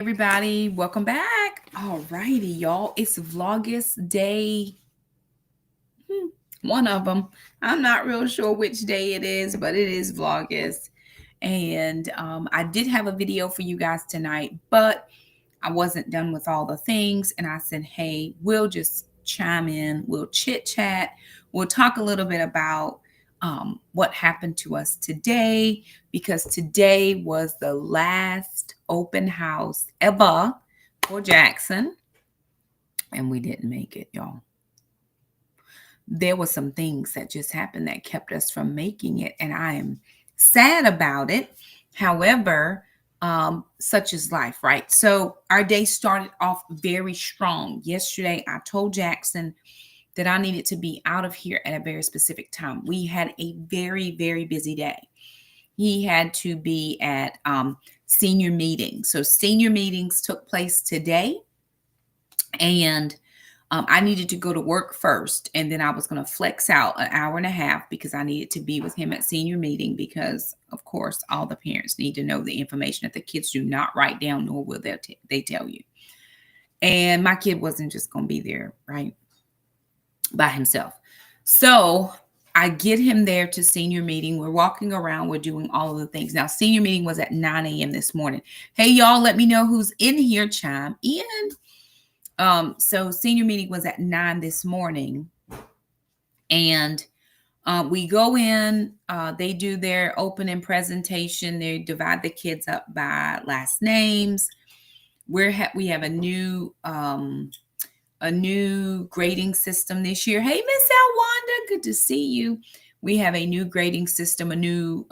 Everybody, welcome back. All righty, y'all. It's Vlogmas day. One of them. I'm not real sure which day it is, but it is Vlogmas. And I did have a video for you guys tonight, but I wasn't done with all the things. And I said, hey, we'll just chime in. We'll chit chat. We'll talk a little bit about what happened to us today, because today was the last open house ever for Jaxon. And we didn't make it, y'all. There were some things that just happened that kept us from making it, and I am sad about it. However, such is life, right? So our day started off very strong. Yesterday, I told Jaxon that I needed to be out of here at a very specific time. We had a very, very busy day. He had to be at senior meetings. So senior meetings took place today, and I needed to go to work first, and then I was going to flex out an hour and a half because I needed to be with him at senior meeting because, of course, all the parents need to know the information that the kids do not write down, nor will they tell you. And my kid wasn't just going to be there, right, by himself. So I get him there to senior meeting. We're walking around. We're doing all of the things. Now, senior meeting was at 9 a.m. this morning. Hey, y'all, let me know who's in here. Chime in. So senior meeting was at 9 this morning, and we go in, they do their opening presentation. They divide the kids up by last names. We have a new grading system this year. Hey, Miss Alwanda, good to see you. We have a new grading system, a new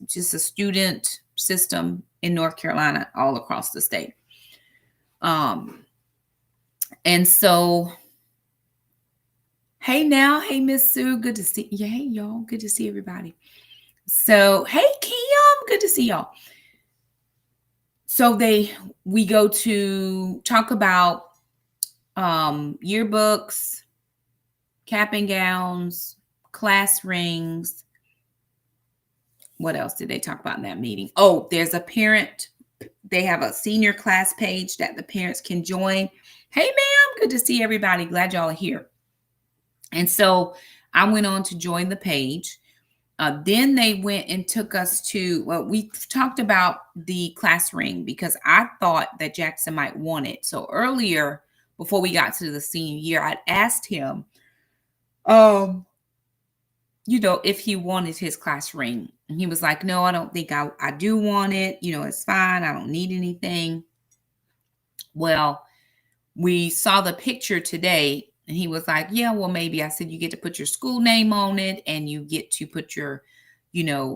just a student system in North Carolina, all across the state. And so, hey now, hey Miss Sue, good to see you. Hey y'all, good to see everybody. So, hey Kim, good to see y'all. So we go to talk about yearbooks, cap and gowns, class rings. What else did they talk about in that meeting? Oh, there's a parent. They have a senior class page that the parents can join. Hey, ma'am, good to see everybody. Glad y'all are here. And so I went on to join the page. Then they went and took us to, well, we talked about the class ring because I thought that Jaxon might want it. So earlier, before we got to the senior year, I'd asked him, if he wanted his class ring. And he was like, no, I don't think I do want it. It's fine. I don't need anything. Well, we saw the picture today, and he was like, yeah, well, maybe. I said, you get to put your school name on it, and you get to put your,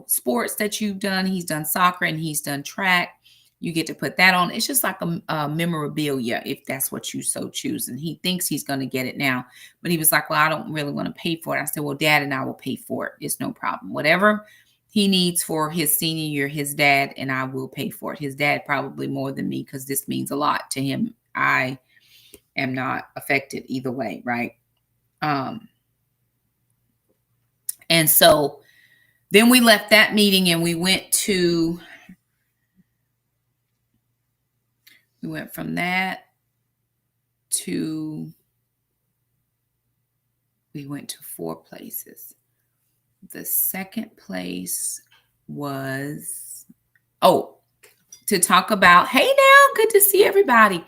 sports that you've done. He's done soccer and he's done track. You get to put that on. It's just like a memorabilia, if that's what you so choose. And he thinks he's going to get it now. But he was like, well, I don't really want to pay for it. I said, well, Dad and I will pay for it. It's no problem. Whatever he needs for his senior year, his dad and I will pay for it. His dad probably more than me because this means a lot to him. I am not affected either way, right? And so then we left that meeting and we went from that to, we went to 4 places. The second place was, to talk about, hey now, good to see everybody.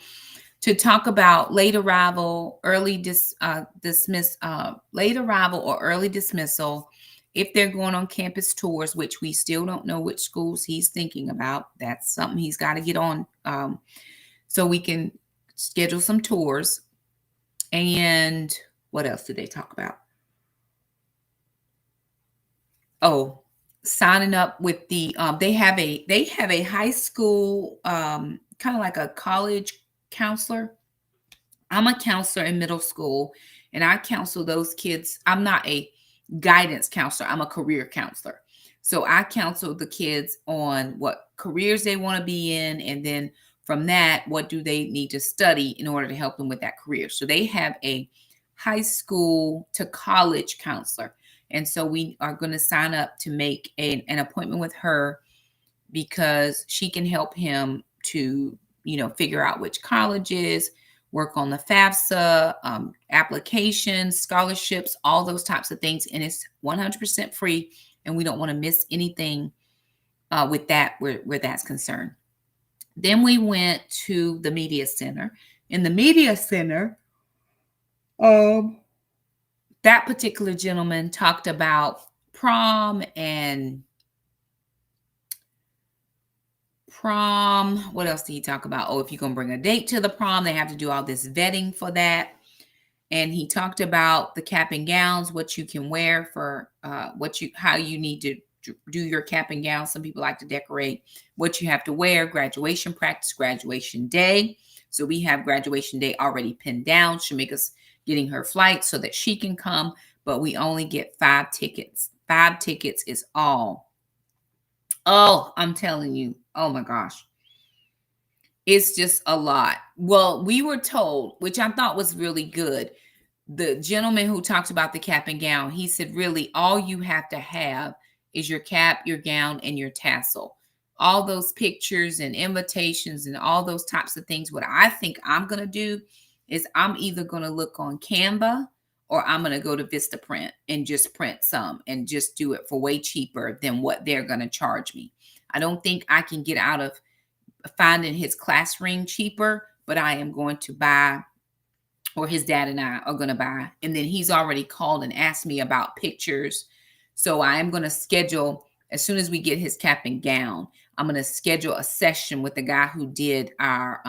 To talk about late arrival, late arrival or early dismissal, if they're going on campus tours, which we still don't know which schools he's thinking about. That's something he's got to get on, so we can schedule some tours. And what else did they talk about? Oh, signing up with the they have a high school kind of like a college counselor. I'm a counselor in middle school, and I counsel those kids. I'm not a guidance counselor. I'm a career counselor. So I counsel the kids on what careers they want to be in, and then from that, what do they need to study in order to help them with that career. So they have a high school to college counselor. And so we are going to sign up to make an appointment with her because she can help him to, figure out which colleges, work on the FAFSA, applications, scholarships, all those types of things. And it's 100% free. And we don't want to miss anything with that, where that's concerned. Then we went to the media center. In the media center, that particular gentleman talked about prom. What else did he talk about? Oh, if you're going to bring a date to the prom, they have to do all this vetting for that. And he talked about the cap and gowns, what you can wear for how you need to do your cap and gown. Some people like to decorate, what you have to wear, graduation practice, graduation day. So we have graduation day already pinned down. Shamika's getting her flight so that she can come, but we only get 5 tickets. 5 tickets is all. Oh, I'm telling you. Oh my gosh. It's just a lot. Well, we were told, which I thought was really good. The gentleman who talked about the cap and gown, he said, really, all you have to have is your cap, your gown, and your tassel. All those pictures and invitations and all those types of things. What I think I'm going to do is I'm either going to look on Canva or I'm going to go to Vistaprint and just print some and just do it for way cheaper than what they're going to charge me. I don't think I can get out of finding his class ring cheaper, but I am going to buy, or his dad and I are going to buy. And then he's already called and asked me about pictures. So I am going to schedule, as soon as we get his cap and gown, I'm going to schedule a session with the guy who did our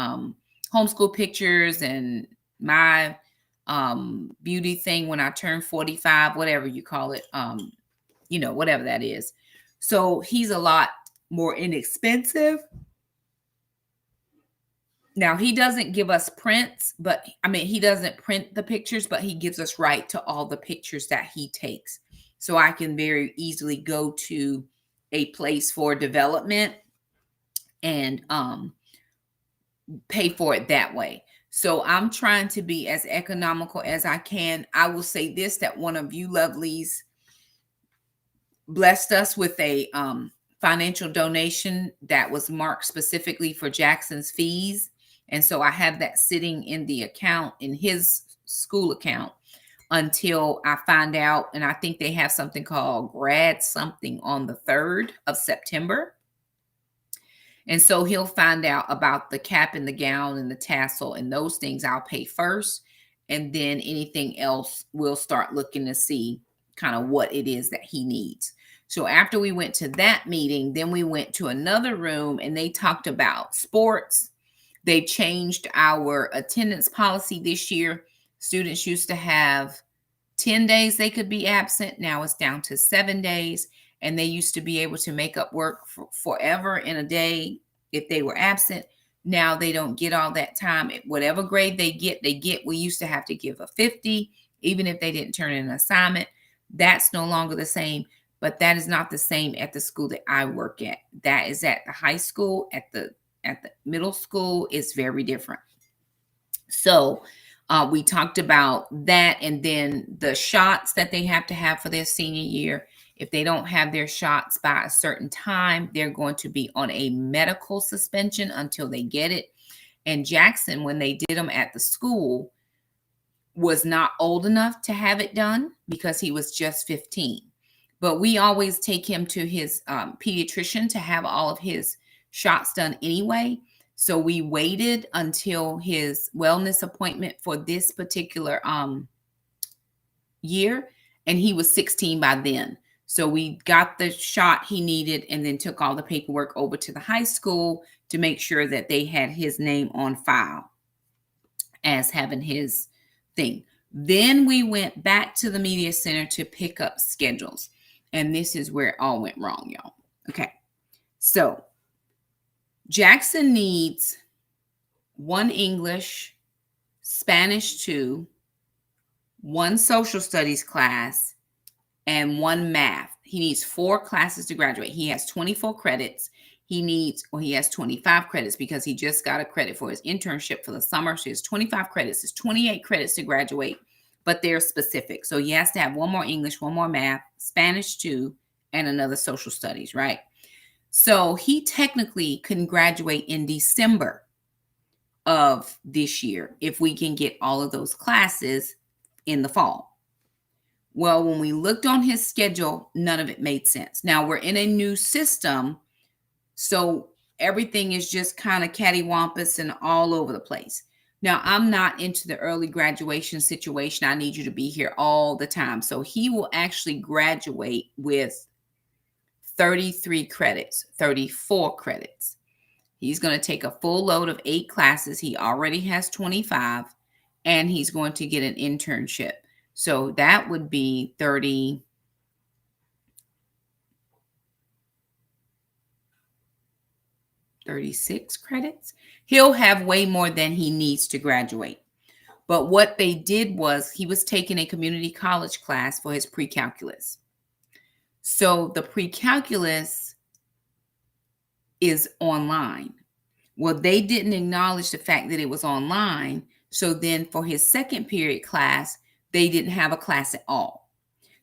homeschool pictures and my beauty thing when I turned 45, whatever you call it, whatever that is. So he's a lot more inexpensive. Now, he doesn't give us prints, he doesn't print the pictures, but he gives us right to all the pictures that he takes. So I can very easily go to a place for development and pay for it that way. So I'm trying to be as economical as I can. I will say this, that one of you lovelies blessed us with a financial donation that was marked specifically for Jaxon's fees. And so I have that sitting in the account, in his school account, until I find out. And I think they have something called grad something on the 3rd of September. And so he'll find out about the cap and the gown and the tassel and those things I'll pay first. And then anything else, we'll start looking to see kind of what it is that he needs. So after we went to that meeting, then we went to another room and they talked about sports. They changed our attendance policy this year. Students used to have 10 days they could be absent. Now it's down to 7 days. And they used to be able to make up work forever in a day if they were absent. Now they don't get all that time. Whatever grade they get. We used to have to give a 50, even if they didn't turn in an assignment. That's no longer the same. But that is not the same at the school that I work at. That is at the high school. At the middle school, it's very different. So we talked about that, and then the shots that they have to have for their senior year. If they don't have their shots by a certain time, they're going to be on a medical suspension until they get it. And Jaxon, when they did them at the school, was not old enough to have it done because he was just 15. But we always take him to his pediatrician to have all of his shots done anyway. So we waited until his wellness appointment for this particular year, and he was 16 by then. So we got the shot he needed and then took all the paperwork over to the high school to make sure that they had his name on file as having his thing. Then we went back to the media center to pick up schedules. And this is where it all went wrong, y'all. Okay. So Jaxon needs 1 English, Spanish 2, 1 social studies class, and 1 math. He needs 4 classes to graduate. He has 24 credits. He has 25 credits because he just got a credit for his internship for the summer. So he has 25 credits. It's 28 credits to graduate, but they're specific. So he has to have 1 more English, 1 more math, Spanish 2, and another social studies, right? So he technically can graduate in December of this year if we can get all of those classes in the fall. Well, when we looked on his schedule, none of it made sense. Now we're in a new system, so everything is just kind of cattywampus and all over the place. Now, I'm not into the early graduation situation. I need you to be here all the time. So he will actually graduate with 33 credits, 34 credits. He's going to take a full load of 8 classes. He already has 25, and he's going to get an internship. So that would be 36 credits. He'll have way more than he needs to graduate. But what they did was he was taking a community college class for his pre-calculus. So the pre-calculus is online. Well, they didn't acknowledge the fact that it was online. So then for his second period class, they didn't have a class at all.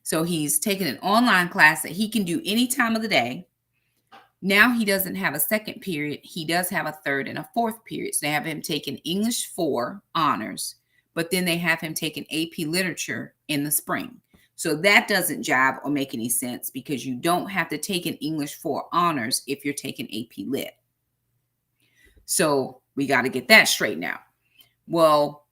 So he's taking an online class that he can do any time of the day. Now he doesn't have a second period. He does have a third and a fourth period. So they have him taking English 4 honors, but then they have him taking AP literature in the spring. So that doesn't jive or make any sense because you don't have to take an English 4 honors if you're taking AP Lit. So we got to get that straightened out. Well,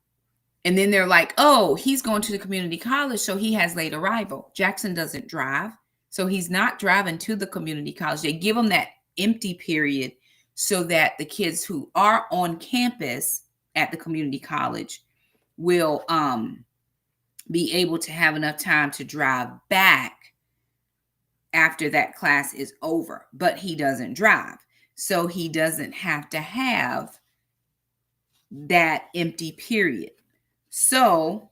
and then they're like, oh, he's going to the community college, so he has late arrival. Jaxon doesn't drive, so he's not driving to the community college. They give him that empty period so that the kids who are on campus at the community college will be able to have enough time to drive back after that class is over. But he doesn't drive, so he doesn't have to have that empty period. So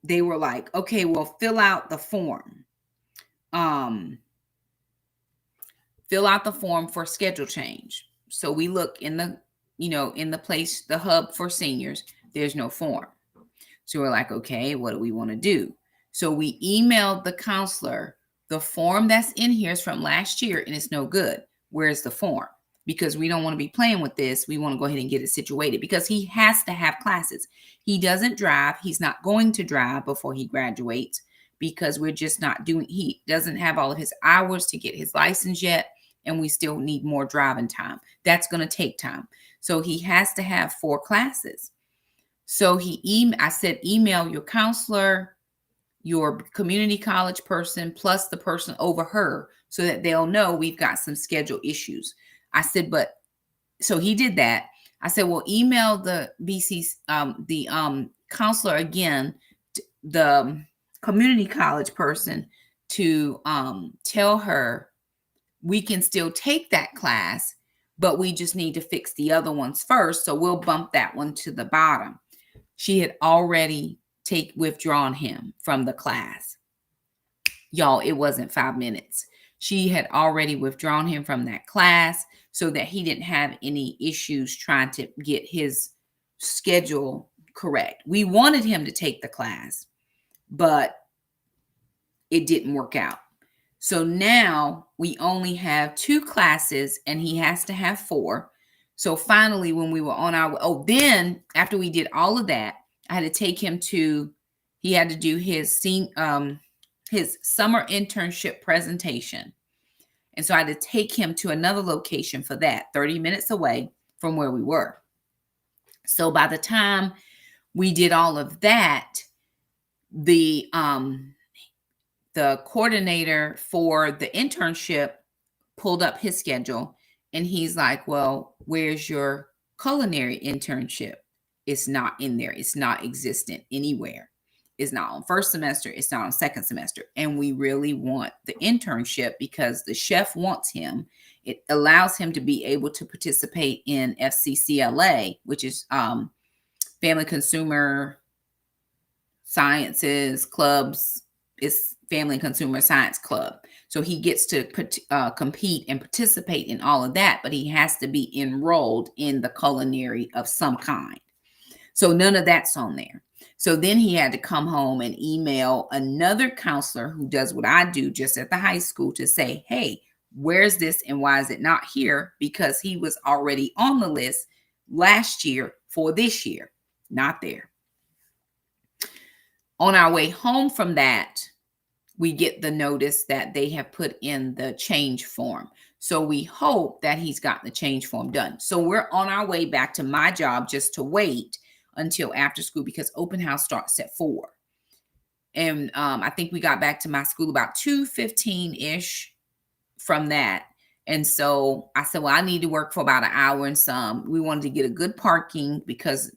they were like, okay, well, fill out the form. Fill out the form for schedule change. So we look in the, in the place, the hub for seniors, there's no form. So we're like, okay, what do we want to do? So we emailed the counselor, the form that's in here is from last year and it's no good. Where's the form? Because we don't want to be playing with this. We want to go ahead and get it situated because he has to have classes. He doesn't drive. He's not going to drive before he graduates because we're just not doing, he doesn't have all of his hours to get his license yet. And we still need more driving time. That's going to take time. So he has to have 4 classes. So I said, email your counselor, your community college person, plus the person over her so that they'll know we've got some schedule issues. I said, so he did that. I said, well, email the counselor again, the community college person to tell her we can still take that class, but we just need to fix the other ones first. So we'll bump that one to the bottom. She had already withdrawn him from the class. Y'all, it wasn't 5 minutes. She had already withdrawn him from that class so that he didn't have any issues trying to get his schedule correct. We wanted him to take the class, but it didn't work out. So now we only have 2 classes and he has to have 4. So finally, when we were on then after we did all of that, I had to take him he had to do his summer internship presentation. And so I had to take him to another location for that, 30 minutes away from where we were. So by the time we did all of that, the coordinator for the internship pulled up his schedule and he's like, well, where's your culinary internship? It's not in there. It's not existent anywhere. It's not on first semester. It's not on second semester. And we really want the internship because the chef wants him. It allows him to be able to participate in FCCLA, which is Family Consumer Sciences Clubs. It's Family Consumer Science Club. So he gets to compete and participate in all of that, but he has to be enrolled in the culinary of some kind. So none of that's on there. So then he had to come home and email another counselor who does what I do just at the high school to say, hey, Where's this and why is it not here? Because he was already on the list last year for this year, not there. On our way home from that, we get the notice that they have put in the change form. So we hope that he's gotten the change form done. So we're on our way back to my job just to wait until after school because open house starts at 4. And I think we got back to my school about 2:15-ish from that. And so I said, well, I need to work for about an hour and some. We wanted to get a good parking because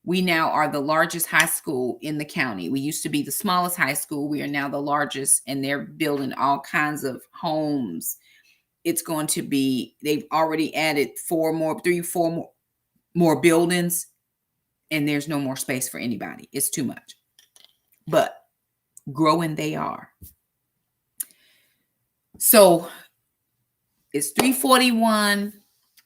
we now are the largest high school in the county. We used to be the smallest high school. We are now the largest, and they're building all kinds of homes. It's going to be, they've already added 4 more buildings, and there's no more space for anybody. It's too much. But growing they are. So it's 3:41.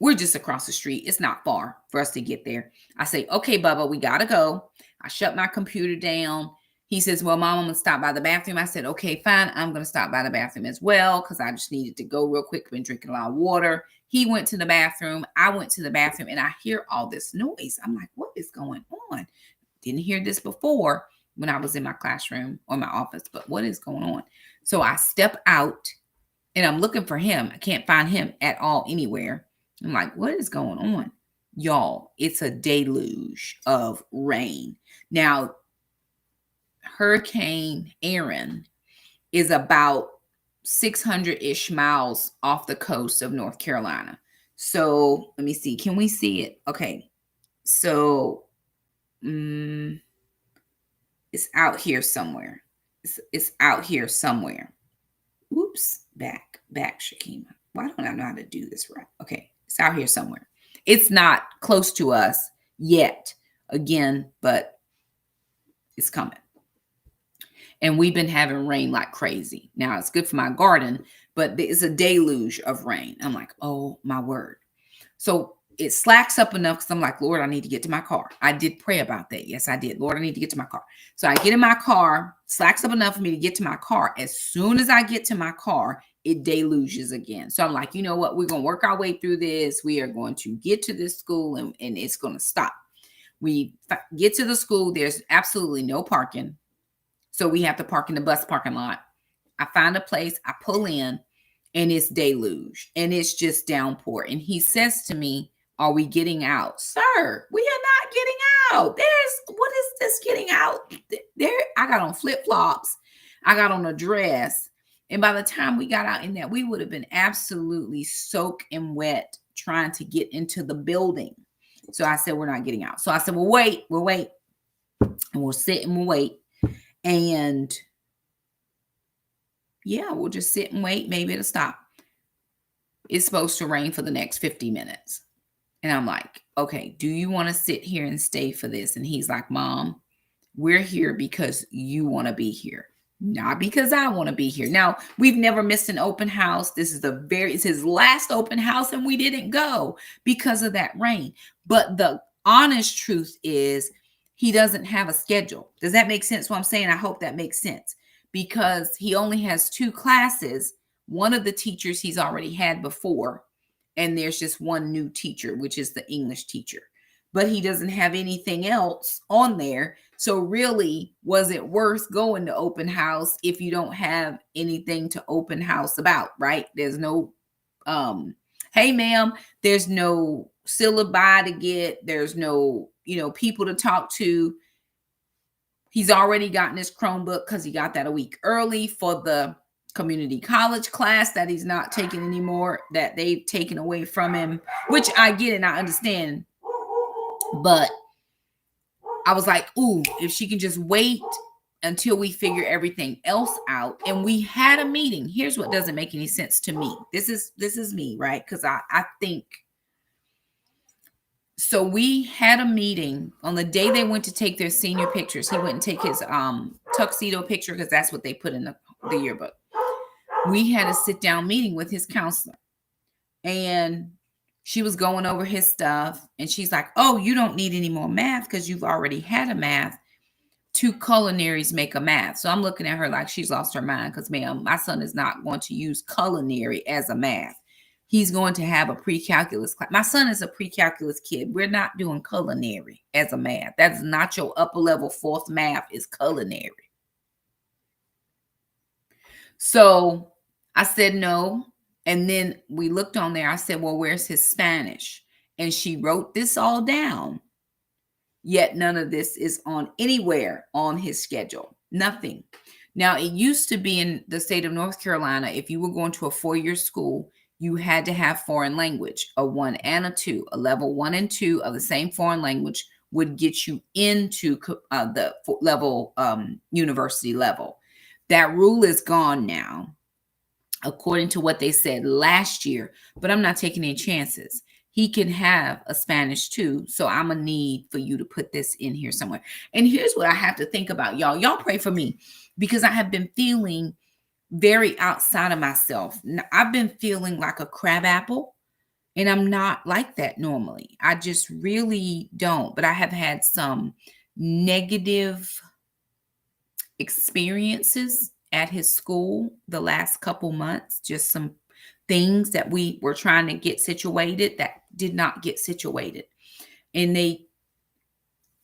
We're just across the street. It's not far for us to get there. I say, okay, Bubba, we got to go. I shut my computer down. He says, well, Mom, I'm going to stop by the bathroom. I said, okay, fine. I'm going to stop by the bathroom as well because I just needed to go real quick. I've been drinking a lot of water. He went to the bathroom. I went to the bathroom, and I hear all this noise. I'm like, what is going on? Didn't hear this before when I was in my classroom or my office, but what is going on? So I step out, and I'm looking for him. I can't find him at all anywhere. I'm like, what is going on? Y'all, it's a deluge of rain. Now, Hurricane Aaron is about 600-ish miles off the coast of North Carolina. So let me see. Can we see it? Okay. So it's out here somewhere. It's out here somewhere. Oops. Back, Shakima. Why don't I know how to do this right? Okay. It's out here somewhere. It's not close to us yet, again, but it's coming. And we've been having rain like crazy. Now, it's good for my garden, but it's a deluge of rain. I'm like, oh, my word. So it slacks up enough because I'm like, Lord, I need to get to my car. I did pray about that. Yes, I did. Lord, I need to get to my car. So I get in my car, slacks up enough for me to get to my car. As soon as I get to my car, it deluges again. So I'm like, you know what? We're going to work our way through this. We are going to get to this school and it's going to stop. We get to the school. There's absolutely no parking. So we have to park in the bus parking lot. I find a place. I pull in and it's deluge and it's just downpour. And he says to me, are we getting out? Sir, we are not getting out. What is this getting out? There, I got on flip-flops. I got on a dress. And by the time we got out in that, we would have been absolutely soaked and wet trying to get into the building. So I said, we're not getting out. So I said, we'll wait. And we'll sit and we'll wait. And yeah, we'll just sit and wait. Maybe it'll stop. It's supposed to rain for the next 50 minutes. And I'm like, okay, do you want to sit here and stay for this? And he's like, Mom, we're here because you want to be here, not because I want to be here. Now, we've never missed an open house. It's his last open house, and we didn't go because of that rain. But the honest truth is he doesn't have a schedule. Does that make sense what I'm saying? I hope that makes sense because he only has 2 classes. One of the teachers he's already had before, and there's just one new teacher, which is the English teacher. But he doesn't have anything else on there. So really, was it worth going to open house if you don't have anything to open house about, right? There's no, hey, ma'am, there's no syllabi to get. There's no, people to talk to. He's already gotten his Chromebook because he got that a week early for the community college class that he's not taking anymore, that they've taken away from him, which I get and I understand. But I was like, ooh, if she can just wait until we figure everything else out. And we had a meeting. Here's what doesn't make any sense to me. This is me, right? Because I think. So we had a meeting on the day they went to take their senior pictures. He went and take his tuxedo picture because that's what they put in the yearbook. We had a sit-down meeting with his counselor. And she was going over his stuff. And she's like, oh, you don't need any more math because you've already had a math. two culinaries make a math. So I'm looking at her like she's lost her mind because, ma'am, my son is not going to use culinary as a math. He's going to have a pre-calculus class. My son is a pre-calculus kid. We're not doing culinary as a math. That's not your upper level fourth math is culinary. So I said no. And then we looked on there. I said, well, where's his Spanish? And she wrote this all down. Yet none of this is on anywhere on his schedule. Nothing. Now, it used to be in the state of North Carolina, if you were going to a 4-year school, you had to have foreign language, a 1 and a 2. A level 1 and 2 of the same foreign language would get you into the level university level. That rule is gone now, according to what they said last year, but I'm not taking any chances. He can have a Spanish too. So I'm going to need for you to put this in here somewhere. And here's what I have to think about, y'all. Y'all pray for me because I have been feeling very outside of myself. I've been feeling like a crab apple, and I'm not like that normally. I just really don't. But I have had some negative experiences at his school the last couple months, just some things that we were trying to get situated that did not get situated. And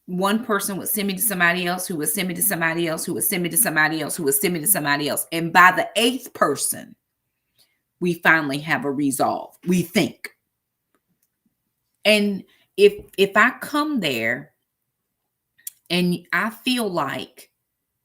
one person would send me to somebody else, who would send me to somebody else, who would send me to somebody else, who would send me to somebody else. And by the 8th person, we finally have a resolve, we think. And if I come there and I feel like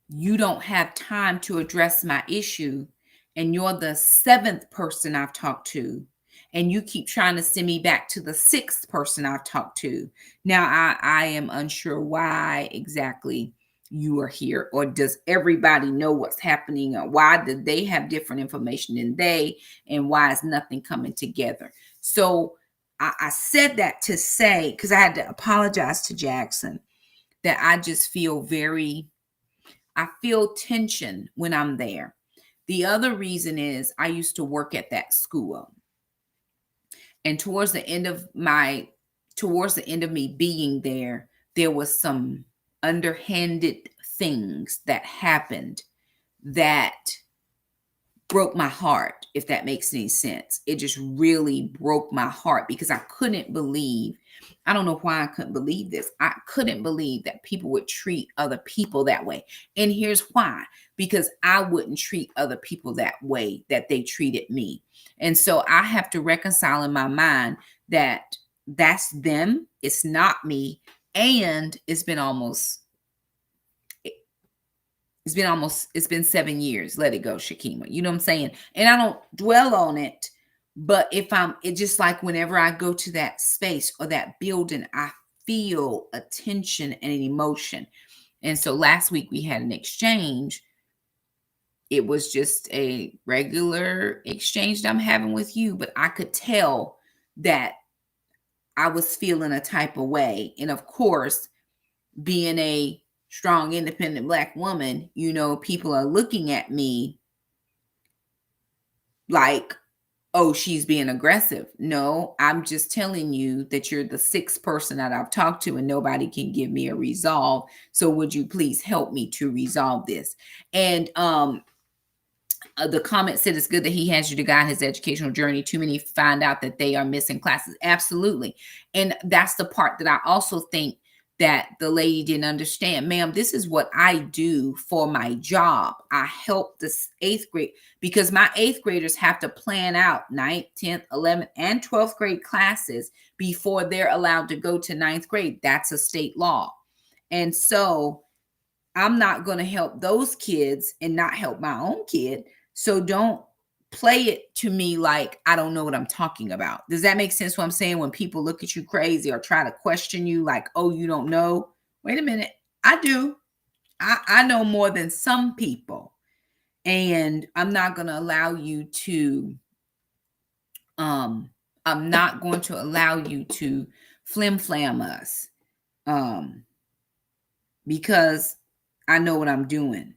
you don't have time to address my issue, and you're the 7th person I've talked to, and you keep trying to send me back to the 6th person I've talked to. Now, I am unsure why exactly you are here, or does everybody know what's happening, or why do they have different information than they, and why is nothing coming together? So I said that to say, because I had to apologize to Jaxon, that I just feel I feel tension when I'm there. The other reason is I used to work at that school. And towards the end of me being there, there was some underhanded things that happened that broke my heart, if that makes any sense. It just really broke my heart because I couldn't believe, I don't know why I couldn't believe this. I couldn't believe that people would treat other people that way. And here's why, because I wouldn't treat other people that way that they treated me. And so I have to reconcile in my mind that that's them, it's not me. And it's been 7 years. Let it go, Shakima. You know what I'm saying? And I don't dwell on it, but it's just like whenever I go to that space or that building, I feel a tension and an emotion. And so last week we had an exchange. It was just a regular exchange that I'm having with you, but I could tell that I was feeling a type of way. And of course, being a strong, independent Black woman, people are looking at me like, oh, she's being aggressive. No, I'm just telling you that you're the 6th person that I've talked to and nobody can give me a resolve. So would you please help me to resolve this? And the comment said it's good that he has you to guide his educational journey. Too many find out that they are missing classes. Absolutely. And that's the part that I also think that the lady didn't understand. Ma'am, this is what I do for my job. I help the 8th grade because my 8th graders have to plan out 9th, 10th, 11th, and 12th grade classes before they're allowed to go to 9th grade. That's a state law. And so I'm not going to help those kids and not help my own kid. So don't play it to me like I don't know what I'm talking about. Does that make sense what I'm saying? When people look at you crazy or try to question you like, oh, you don't know? Wait a minute. I do. I know more than some people. And I'm not going to allow you to flim-flam us because I know what I'm doing.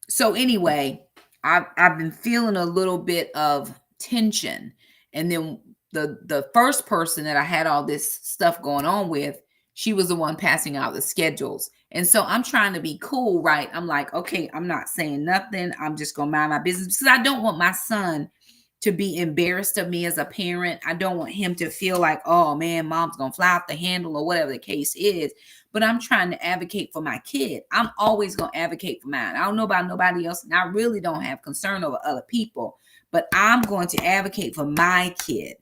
So anyway, I've been feeling a little bit of tension. And then the first person that I had all this stuff going on with, she was the one passing out the schedules. And so I'm trying to be cool, right? I'm like, okay, I'm not saying nothing. I'm just gonna mind my business because I don't want my son to be embarrassed of me as a parent. I don't want him to feel like, oh man, mom's gonna fly off the handle or whatever the case is. But I'm trying to advocate for my kid. I'm always gonna advocate for mine. I don't know about nobody else, and I really don't have concern over other people, but I'm going to advocate for my kid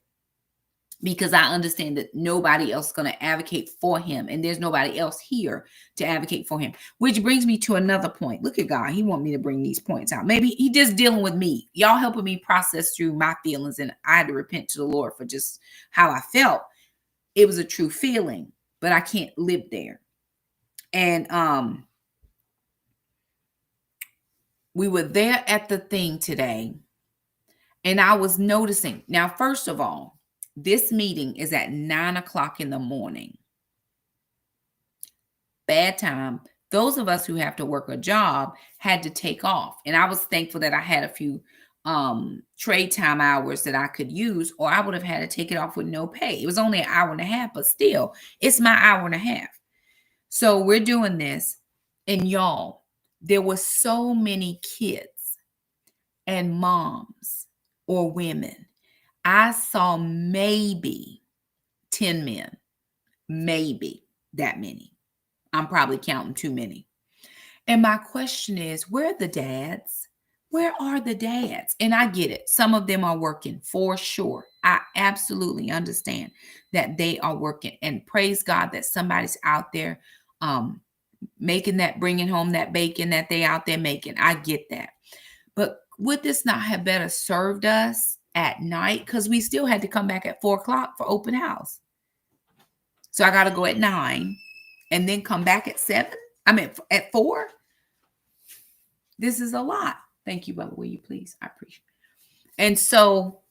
because I understand that nobody else is going to advocate for him, and there's nobody else here to advocate for him. Which brings me to another point. Look at God. He wants me to bring these points out. Maybe he just dealing with me. Y'all helping me process through my feelings, and I had to repent to the Lord for just how I felt. It was a true feeling, but I can't live there. And we were there at the thing today, and I was noticing. Now, first of all, this meeting is at 9 o'clock in the morning. Bad time. Those of us who have to work a job had to take off. And I was thankful that I had a few trade time hours that I could use, or I would have had to take it off with no pay. It was only an hour and a half, but still, it's my hour and a half. So we're doing this. And y'all, there were so many kids and moms or women. I saw maybe 10 men, maybe that many. I'm probably counting too many. And my question is, where are the dads? Where are the dads? And I get it. Some of them are working for sure. I absolutely understand that they are working, and praise God that somebody's out there making that, bringing home that bacon that they out there making. I get that. But would this not have better served us at night? Because we still had to come back at 4 o'clock for open house. So I got to go at 9 and then come back at 7. I mean, at 4. This is a lot. Thank you, Bubba. Will you please? I appreciate it. And so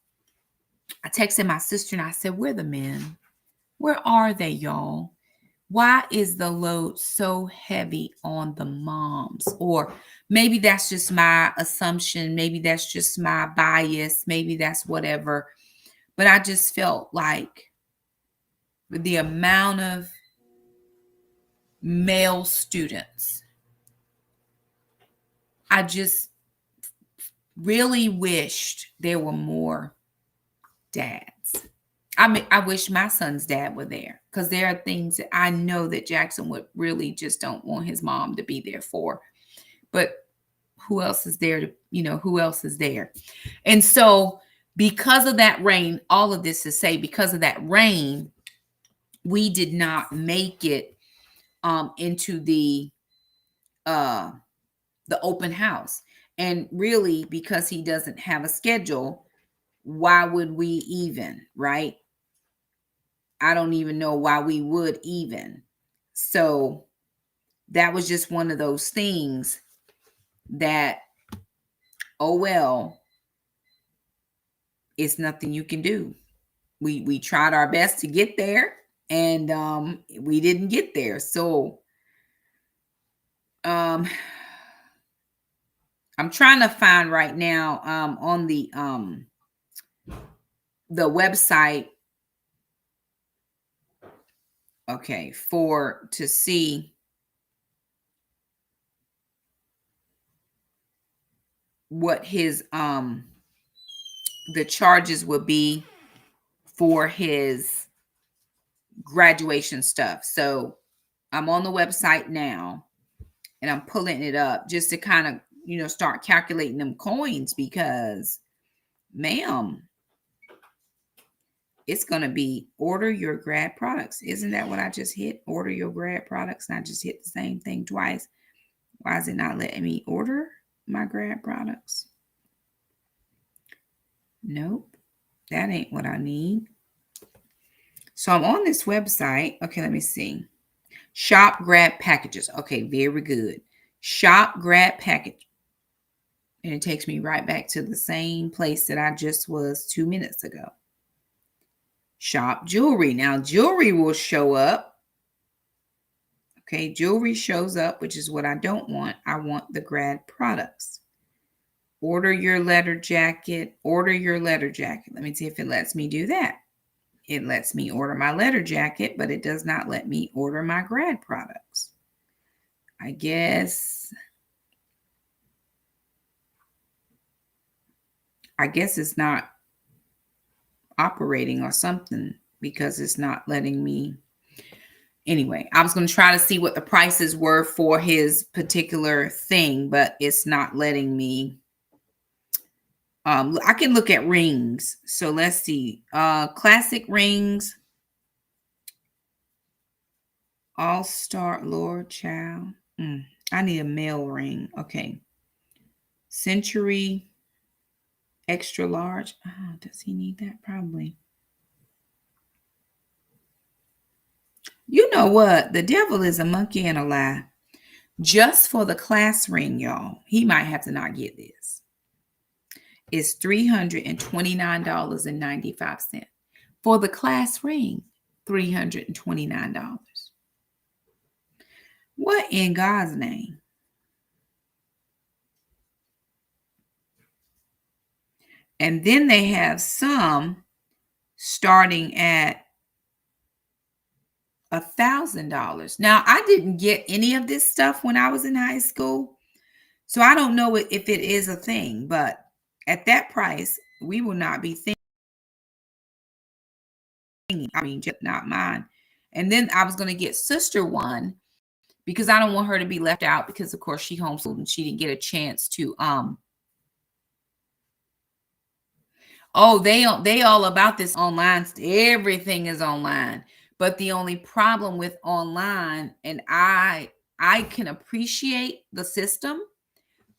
I texted my sister and I said, where are the men? Where are they, y'all? Why is the load so heavy on the moms? Or maybe that's just my assumption. Maybe that's just my bias. Maybe that's whatever. But I just felt like with the amount of male students, I just really wished there were more dads. I mean, I wish my son's dad were there, because there are things that I know that Jaxon would really just don't want his mom to be there for. But who else is there to, who else is there? And so because of that rain, all of this to say, because of that rain, we did not make it into the open house. And really, because he doesn't have a schedule, why would we even, right? I don't even know why we would even. So that was just one of those things that, oh well, it's nothing you can do. We tried our best to get there, and we didn't get there. So I'm trying to find right now on the website, okay, to see what his the charges would be for his graduation stuff. So I'm on the website now and I'm pulling it up just to kind of, start calculating them coins, because ma'am, it's going to be order your grad products. Isn't that what I just hit? Order your grad products. And I just hit the same thing twice. Why is it not letting me order my grad products? Nope. That ain't what I need. So I'm on this website. Okay, let me see. Shop grad packages. Okay, very good. Shop grad package. And it takes me right back to the same place that I just was 2 minutes ago. Shop jewelry. Now, jewelry will show up. Okay, jewelry shows up, which is what I don't want. I want the grad products. Order your letter jacket. Order your letter jacket. Let me see if it lets me do that. It lets me order my letter jacket, but it does not let me order my grad products. I guess it's not operating or something because it's not letting me. Anyway, I was going to try to see what the prices were for his particular thing, but it's not letting me. I can look at rings. So let's see. Classic rings. All-Star Lord Child. I need a male ring. Okay. Century extra large. Oh, does he need that? Probably. You know what? The devil is a monkey and a lie. Just for the class ring, y'all. He might have to not get this. It's $329.95. For the class ring, $329. What in God's name? And then they have some starting at $1,000. Now, I didn't get any of this stuff when I was in high school, so I don't know if it is a thing, but at that price, we will not be thinking, I mean, just not mine. And then I was going to get sister one because I don't want her to be left out because, of course, she homeschooled and she didn't get a chance to, oh, they all about this online. Everything is online. But the only problem with online, and I can appreciate the system,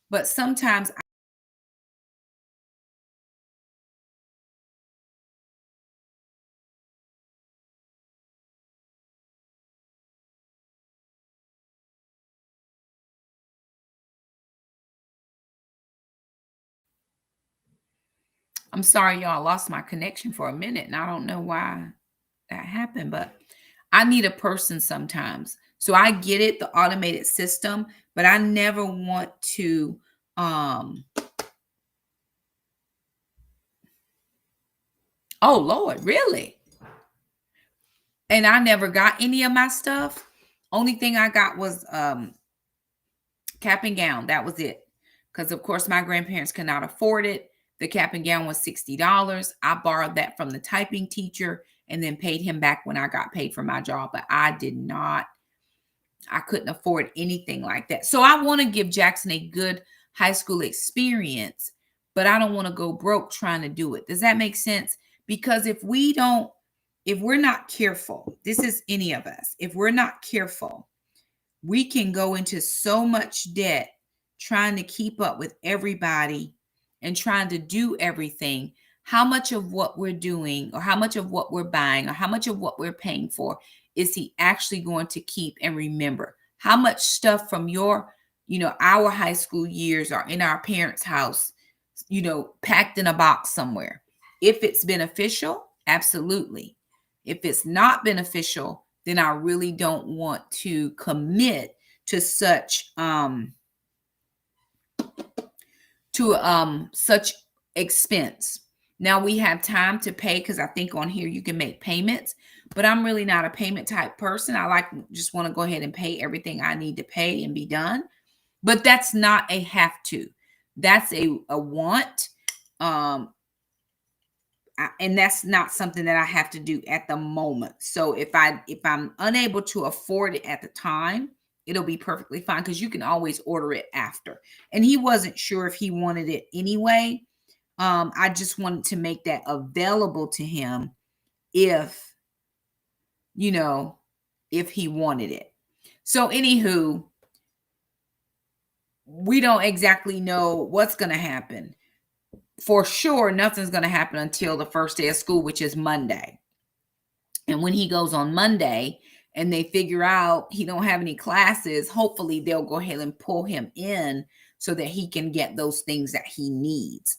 but sometimes I'm sorry, y'all, I lost my connection for a minute, and I don't know why that happened, but I need a person sometimes. So I get it, the automated system, but I never want to oh Lord, really? And I never got any of my stuff. Only thing I got was cap and gown. That was it. Because of course my grandparents could not afford it. The cap and gown was $60. I borrowed that from the typing teacher and then paid him back when I got paid for my job. But I couldn't afford anything like that. So I want to give Jaxon a good high school experience, but I don't want to go broke trying to do it. Does that make sense? Because if we're not careful, this is any of us, if we're not careful, we can go into so much debt trying to keep up with everybody and trying to do everything. How much of what we're doing or how much of what we're buying or how much of what we're paying for is he actually going to keep and remember? How much stuff from our high school years are in our parents' house, packed in a box somewhere? If it's beneficial, absolutely. If it's not beneficial, then I really don't want to commit to such such expense. Now we have time to pay because I think on here you can make payments, but I'm really not a payment type person. I just want to go ahead and pay everything I need to pay and be done. But that's not a have to. That's a want. And that's not something that I have to do at the moment. So if I'm unable to afford it at the time, it'll be perfectly fine because you can always order it after. And he wasn't sure if he wanted it anyway. I just wanted to make that available to him if he wanted it. So anywho, we don't exactly know what's going to happen. For sure, nothing's going to happen until the first day of school, which is Monday. And when he goes on Monday and they figure out he don't have any classes, hopefully they'll go ahead and pull him in so that he can get those things that he needs.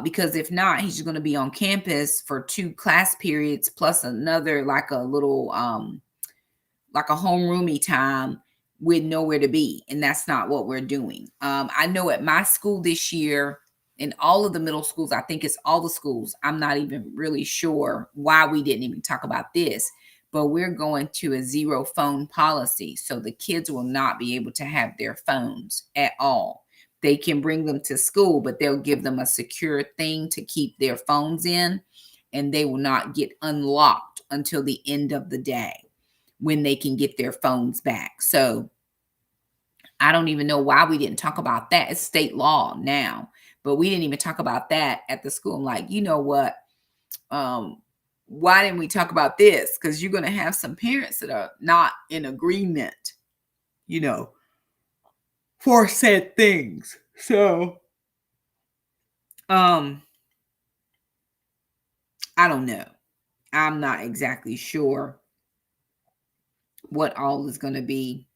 Because if not, he's just going to be on campus for 2 class periods plus another like a little like a homeroomy time with nowhere to be. And that's not what we're doing. I know at my school this year, in all of the middle schools. I think it's all the schools. I'm not even really sure why we didn't even talk about this, but we're going to a zero phone policy. So the kids will not be able to have their phones at all. They can bring them to school, but they'll give them a secure thing to keep their phones in, and they will not get unlocked until the end of the day when they can get their phones back. So I don't even know why we didn't talk about that. It's state law now, but we didn't even talk about that at the school. I'm like, you know what? Why didn't we talk about this? Because you're going to have some parents that are not in agreement, you know, for said things. So, I don't know. I'm not exactly sure what all is going to be,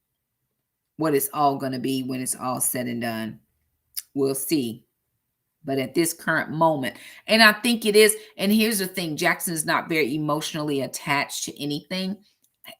what it's all going to be when it's all said and done. We'll see. But at this current moment, and I think it is, and here's the thing, Jaxon is not very emotionally attached to anything.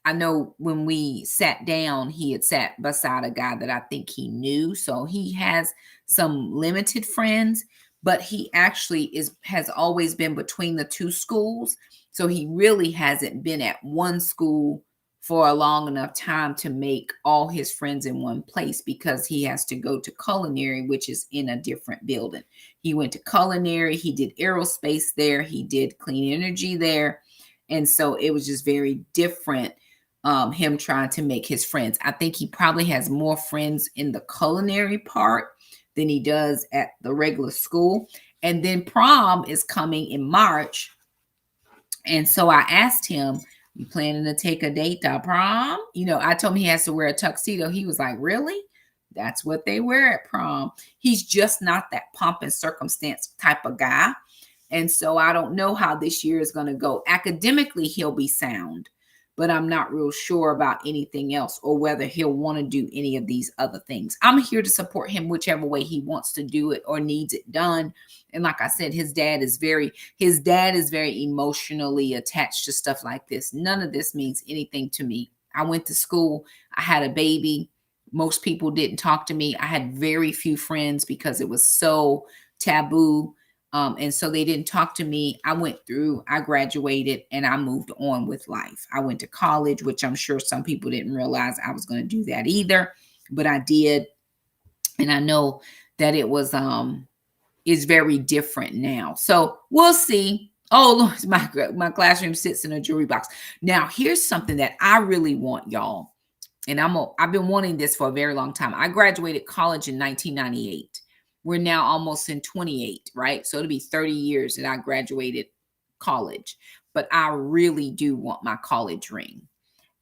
I know when we sat down, he had sat beside a guy that I think he knew. So he has some limited friends, but he actually has always been between the two schools. So he really hasn't been at one school for a long enough time to make all his friends in one place, because he has to go to culinary, which is in a different building. He went to culinary, he did aerospace there, he did clean energy there. And so it was just very different, him trying to make his friends. I think he probably has more friends in the culinary part than he does at the regular school. And then prom is coming in March. And so I asked him, you planning to take a date to prom? You know, I told him he has to wear a tuxedo. He was like, really? That's what they wear at prom. He's just not that pomp and circumstance type of guy. And so I don't know how this year is going to go. Academically, he'll be sound, but I'm not real sure about anything else, or whether he'll want to do any of these other things. I'm here to support him whichever way he wants to do it or needs it done. And like I said, his dad is very emotionally attached to stuff like this. None of this means anything to me. I went to school. I had a baby. Most people didn't talk to me. I had very few friends because it was so taboo. And so they didn't talk to me. I went through, I graduated, and I moved on with life. I went to college, which I'm sure some people didn't realize I was going to do that either, but I did. And I know that it was, is very different now. So we'll see. Oh, Lord, my classroom sits in a jewelry box. Now, here's something that I really want, y'all. And I've been wanting this for a very long time. I graduated college in 1998. We're now almost in 28, right? So it'll be 30 years that I graduated college. But I really do want my college ring.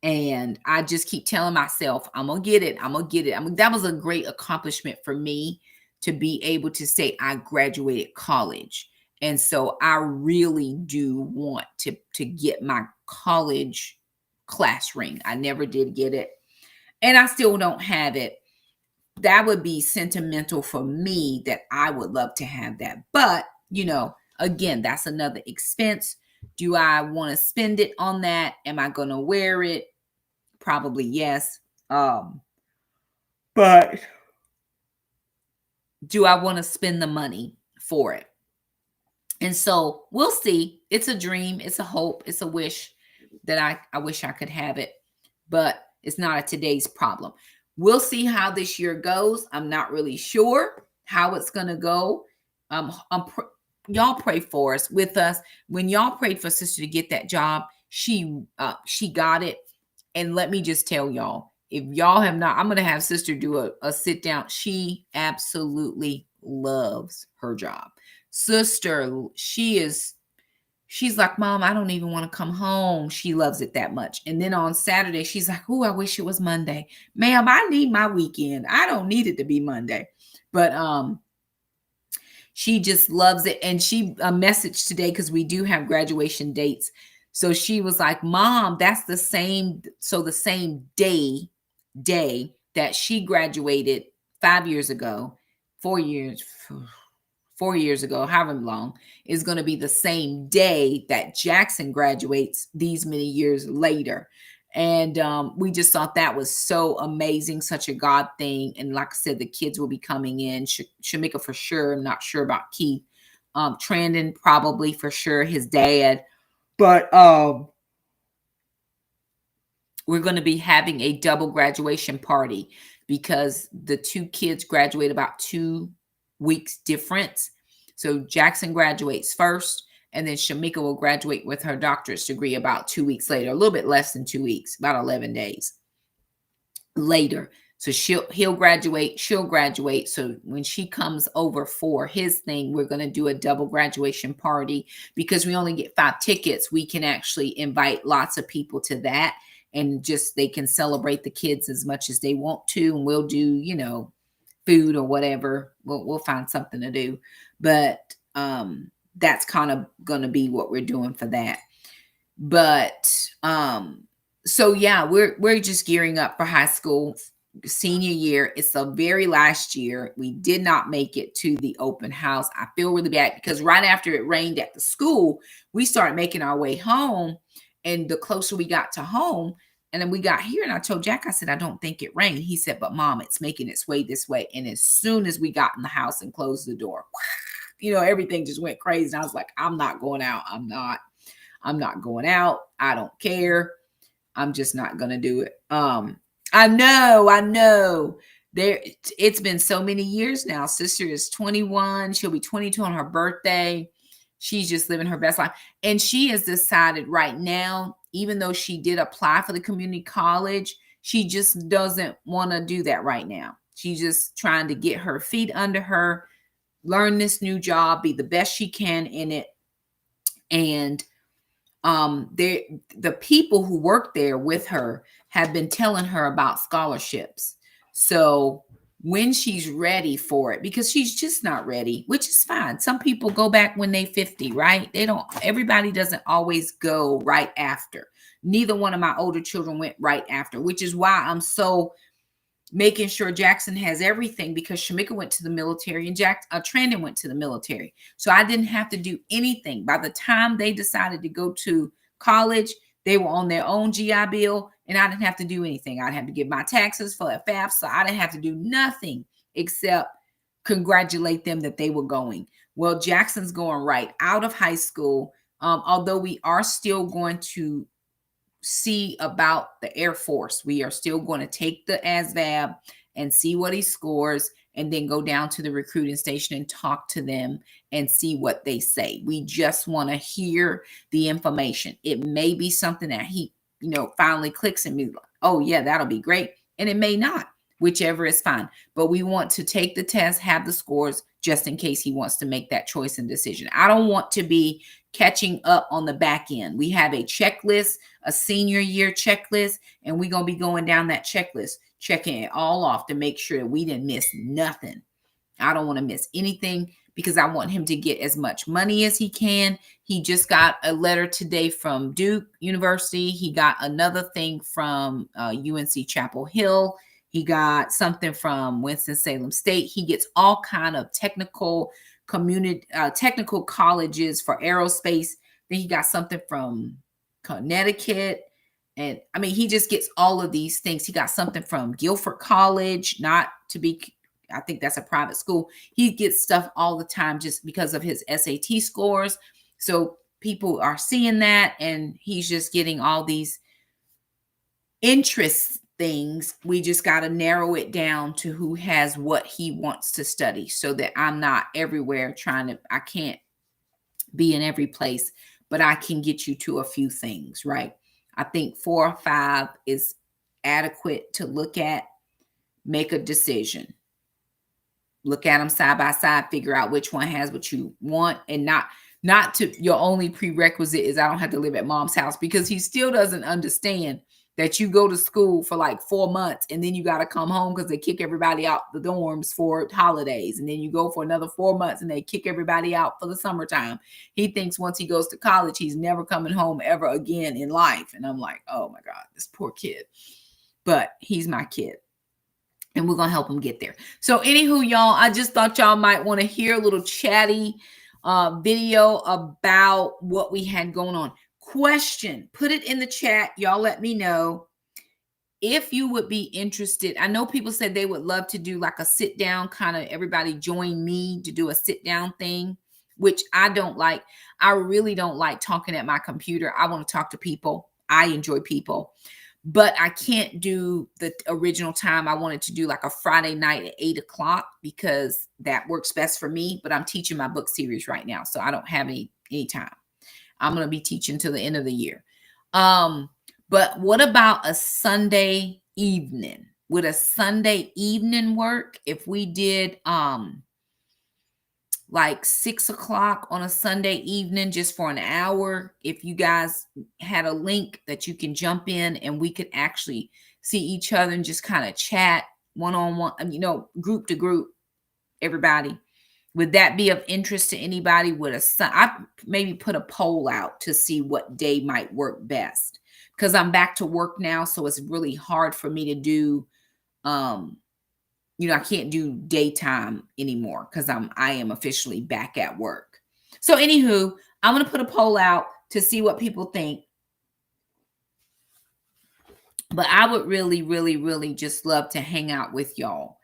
And I just keep telling myself, I'm going to get it. I'm going to get it. That was a great accomplishment for me, to be able to say I graduated college. And so I really do want to get my college class ring. I never did get it, and I still don't have it. That would be sentimental for me, that I would love to have that. But, you know, again, that's another expense. Do I want to spend it on that? Am I going to wear it? Probably yes. But do I want to spend the money for it? And so we'll see. It's a dream. It's a hope. It's a wish that I wish I could have it, but it's not a today's problem. We'll see how this year goes. I'm not really sure how it's going to go. Y'all pray for us, with us. When y'all prayed for sister to get that job, she got it. And let me just tell y'all, if y'all have not, I'm going to have sister do a sit down. She absolutely loves her job. Sister, she's like, Mom, I don't even want to come home. She loves it that much. And then on Saturday, she's like, oh, I wish it was Monday. Ma'am, I need my weekend. I don't need it to be Monday. But she just loves it. And she messaged today, because we do have graduation dates. So she was like, Mom, that's the same. So the same day that she graduated 5 years ago, 4 years ago, however long, is going to be the same day that Jaxon graduates these many years later. And we just thought that was so amazing, such a God thing. And like I said, the kids will be coming in. Shamika for sure. I'm not sure about Keith. Trandon probably for sure, his dad. But we're going to be having a double graduation party because the two kids graduate about 2 weeks difference. So Jaxon graduates first, and then Shamika will graduate with her doctorate degree about 2 weeks later, a little bit less than 2 weeks, about 11 days later. So he'll graduate, she'll graduate. So when she comes over for his thing, we're going to do a double graduation party. Because we only get 5 tickets, we can actually invite lots of people to that, and just they can celebrate the kids as much as they want to. And we'll do, you know, food or whatever. We'll find something to do. But that's kind of going to be what we're doing for that. But so yeah, we're just gearing up for high school senior year. It's the very last year. We did not make it to the open house. I feel really bad because right after it rained at the school, we started making our way home. And the closer we got to home, and then we got here, and I told Jack, I said, I don't think it rained. He said, but Mom, it's making its way this way. And as soon as we got in the house and closed the door, you know, everything just went crazy. And I was like, I'm not going out. I'm not going out. I don't care. I'm just not going to do it. I know. It's been so many years now. Sister is 21. She'll be 22 on her birthday. She's just living her best life. And she has decided right now, even though she did apply for the community college, she just doesn't want to do that right now. She's just trying to get her feet under her, learn this new job, be the best she can in it. And the people who work there with her have been telling her about scholarships. So when she's ready for it, because she's just not ready, which is fine. Some people go back when they're 50, right? Everybody doesn't always go right after. Neither one of my older children went right after, which is why I'm so making sure Jaxon has everything, because Shamika went to the military and Trandon went to the military. So I didn't have to do anything. By the time they decided to go to college, they were on their own GI Bill, and I didn't have to do anything. I'd have to give my taxes for a FAFSA. I didn't have to do nothing except congratulate them that they were going. Well, Jackson's going right out of high school, although we are still going to see about the Air Force. We are still going to take the ASVAB and see what he scores, and then go down to the recruiting station and talk to them and see what they say. We just want to hear the information. It may be something that he, finally clicks and be like, oh yeah, that'll be great. And it may not, whichever is fine. But we want to take the test, have the scores, just in case he wants to make that choice and decision. I don't want to be catching up on the back end. We have a checklist, a senior year checklist, and we're going to be going down that checklist, checking it all off to make sure that we didn't miss nothing. I don't want to miss anything because I want him to get as much money as he can. He just got a letter today from Duke University. He got another thing from UNC Chapel Hill. He got something from Winston-Salem State. He gets all kind of technical colleges for aerospace. Then he got something from Connecticut. And I mean, he just gets all of these things. He got something from Guilford College, I think that's a private school. He gets stuff all the time just because of his SAT scores. So people are seeing that, and he's just getting all these interest things. We just got to narrow it down to who has what he wants to study, so that I'm not everywhere I can't be in every place, but I can get you to a few things, right? I think 4 or 5 is adequate to look at, make a decision. Look at them side by side, figure out which one has what you want, and not to your only prerequisite is I don't have to live at Mom's house, because he still doesn't understand that you go to school for like 4 months and then you got to come home because they kick everybody out the dorms for holidays. And then you go for another 4 months and they kick everybody out for the summertime. He thinks once he goes to college, he's never coming home ever again in life. And I'm like, oh my God, this poor kid. But he's my kid, and we're going to help him get there. So anywho, y'all, I just thought y'all might want to hear a little chatty video about what we had going on. Question, put it in the chat. Y'all let me know if you would be interested. I know people said they would love to do like a sit down, kind of everybody join me to do a sit down thing, which I don't like. I really don't like talking at my computer. I want to talk to people. I enjoy people, but I can't do the original time. I wanted to do like a Friday night at 8 o'clock because that works best for me. But I'm teaching my book series right now, so I don't have any time. I'm going to be teaching till the end of the year. But what about a Sunday evening? Would a Sunday evening work if we did like 6 o'clock on a Sunday evening just for an hour? If you guys had a link that you can jump in and we could actually see each other and just kind of chat one-on-one, group to group, everybody. Would that be of interest to anybody? I maybe put a poll out to see what day might work best, because I'm back to work now. So it's really hard for me to do, I can't do daytime anymore because I am officially back at work. So anywho, I'm going to put a poll out to see what people think. But I would really, really, really just love to hang out with y'all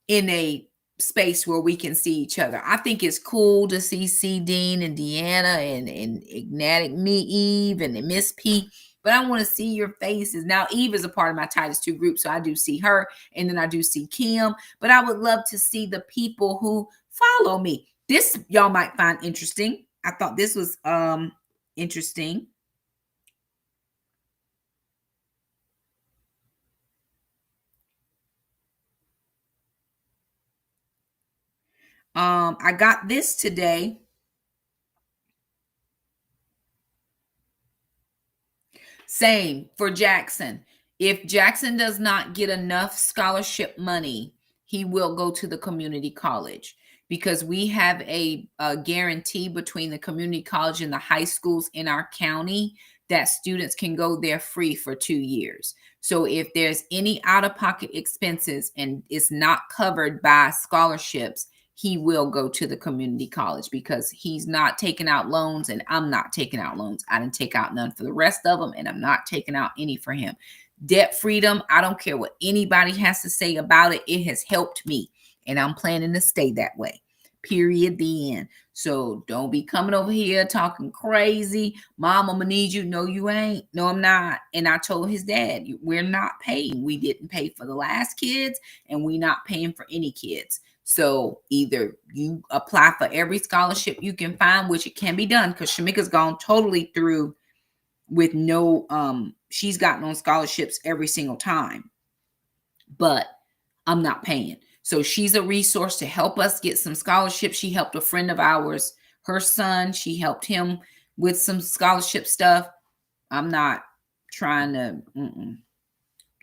in a space where we can see each other. I think it's cool to see C. Dean and Deanna and Ignatic, me, Eve, and Miss P. But I want to see your faces. Now, Eve is a part of my Titus 2 group, so I do see her, and then I do see Kim. But I would love to see the people who follow me. This y'all might find interesting. I thought this was interesting. I got this today. Same for Jaxon. If Jaxon does not get enough scholarship money, he will go to the community college, because we have a guarantee between the community college and the high schools in our county that students can go there free for 2 years. So if there's any out-of-pocket expenses and it's not covered by scholarships, he will go to the community college, because he's not taking out loans and I'm not taking out loans. I didn't take out none for the rest of them, and I'm not taking out any for him. Debt freedom, I don't care what anybody has to say about it. It has helped me, and I'm planning to stay that way. Period. The end. So don't be coming over here talking crazy. Mom, I'm gonna need you. No, you ain't. No, I'm not. And I told his dad, we're not paying. We didn't pay for the last kids, and we're not paying for any kids. So either you apply for every scholarship you can find, which it can be done, because Shamika's gone totally through with no, she's gotten on scholarships every single time, but I'm not paying. So she's a resource to help us get some scholarships. She helped a friend of ours, her son, she helped him with some scholarship stuff. I'm not trying to,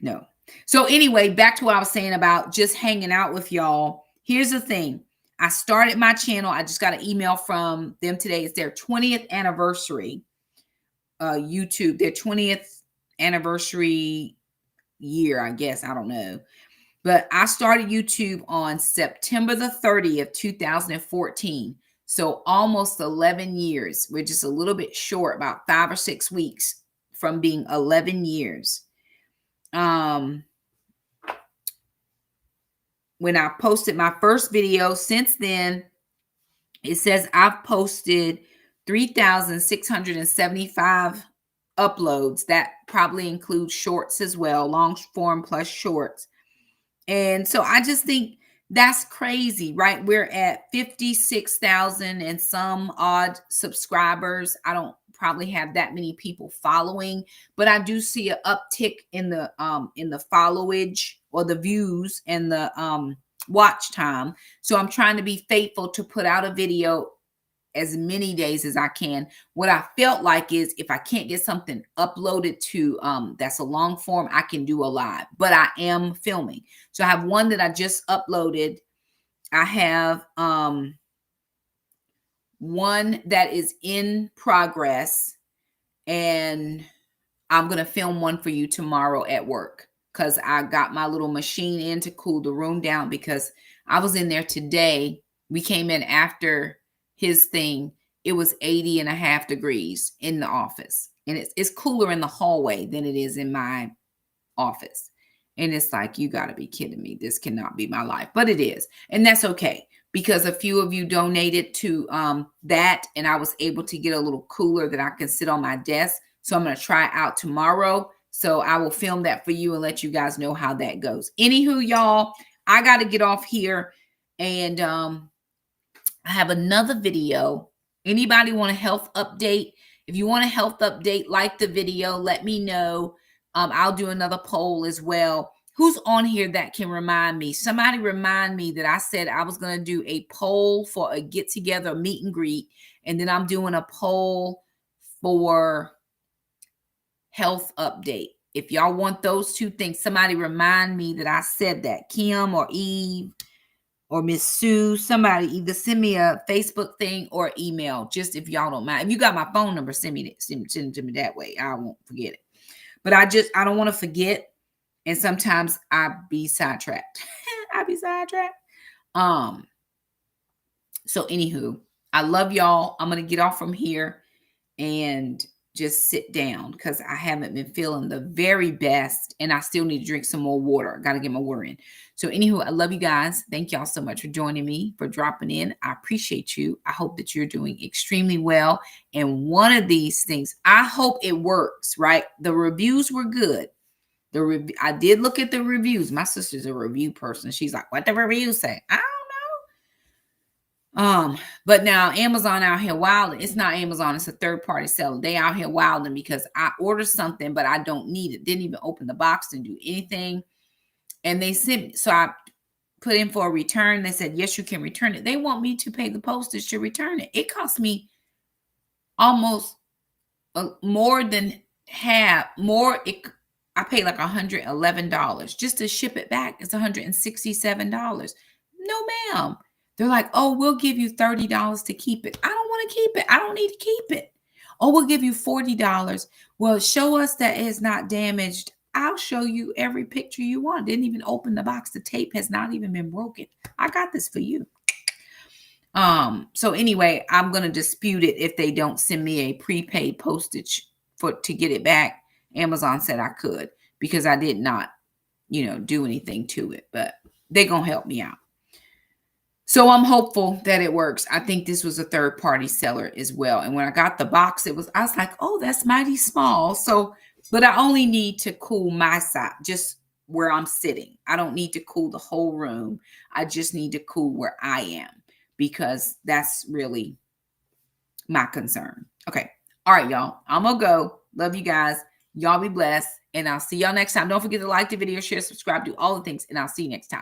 no. So anyway, back to what I was saying about just hanging out with y'all. Here's the thing. I started my channel. I just got an email from them today. It's their 20th anniversary, YouTube, their 20th anniversary year, I guess. I don't know. But I started YouTube on September the 30th, 2014. So almost 11 years. We're just a little bit short, about 5 or 6 weeks from being 11 years. When I posted my first video, since then, it says I've posted 3,675 uploads. That probably includes shorts as well, long form plus shorts. And so I just think that's crazy, right? We're at 56,000 and some odd subscribers. I don't probably have that many people following, but I do see an uptick in the followage or the views and the watch time. So I'm trying to be faithful to put out a video as many days as I can. What I felt like is if I can't get something uploaded to that's a long form, I can do a live, but I am filming. So I have one that I just uploaded. I have one that is in progress, and I'm going to film one for you tomorrow at work, because I got my little machine in to cool the room down, because I was in there today. We came in after his thing. it was 80.5 degrees in the office. And it's cooler in the hallway than it is in my office. And it's like, you got to be kidding me. This cannot be my life. But it is. And that's okay, because a few of you donated to that. And I was able to get a little cooler that I can sit on my desk. So I'm going to try out tomorrow. So I will film that for you and let you guys know how that goes. Anywho, y'all, I got to get off here. And I have another video. Anybody want a health update? If you want a health update, like the video, let me know. I'll do another poll as well. Who's on here that can remind me? Somebody remind me that I said I was going to do a poll for a get together, meet and greet. And then I'm doing a poll for health update. If y'all want those two things, somebody remind me that I said that. Kim or Eve or Miss Sue, somebody either send me a Facebook thing or email, just if y'all don't mind. If you got my phone number, send it to me that way. I won't forget it. But I don't want to forget. And sometimes I be sidetracked. So anywho, I love y'all. I'm going to get off from here and just sit down because I haven't been feeling the very best. And I still need to drink some more water. Got to get my water in. So anywho, I love you guys. Thank y'all so much for joining me, for dropping in. I appreciate you. I hope that you're doing extremely well. And one of these things, I hope it works, right? The reviews were good. I did look at the reviews. My sister's a review person. She's like, what the reviews say? I don't know. But now Amazon out here wilding. It's not Amazon. It's a third-party seller. They out here wilding because I ordered something, but I don't need it. Didn't even open the box, didn't do anything. And they sent me, so I put in for a return. They said, yes, you can return it. They want me to pay the postage to return it. It cost me almost more than half more. I paid like $111 just to ship it back. It's $167. No, ma'am. They're like, oh, we'll give you $30 to keep it. I don't want to keep it. I don't need to keep it. Oh, we'll give you $40. Well, show us that it's not damaged. I'll show you every picture you want. Didn't even open the box. The tape has not even been broken. I got this for you. So anyway, I'm going to dispute it if they don't send me a prepaid postage to get it back. Amazon said I could because I did not, do anything to it, but they're going to help me out. So I'm hopeful that it works. I think this was a third party seller as well. And when I got the box, I was like, oh, that's mighty small. So, but I only need to cool my side, just where I'm sitting. I don't need to cool the whole room. I just need to cool where I am because that's really my concern. Okay. All right, y'all. I'm going to go. Love you guys. Y'all be blessed. And I'll see y'all next time. Don't forget to like the video, share, subscribe, do all the things. And I'll see you next time.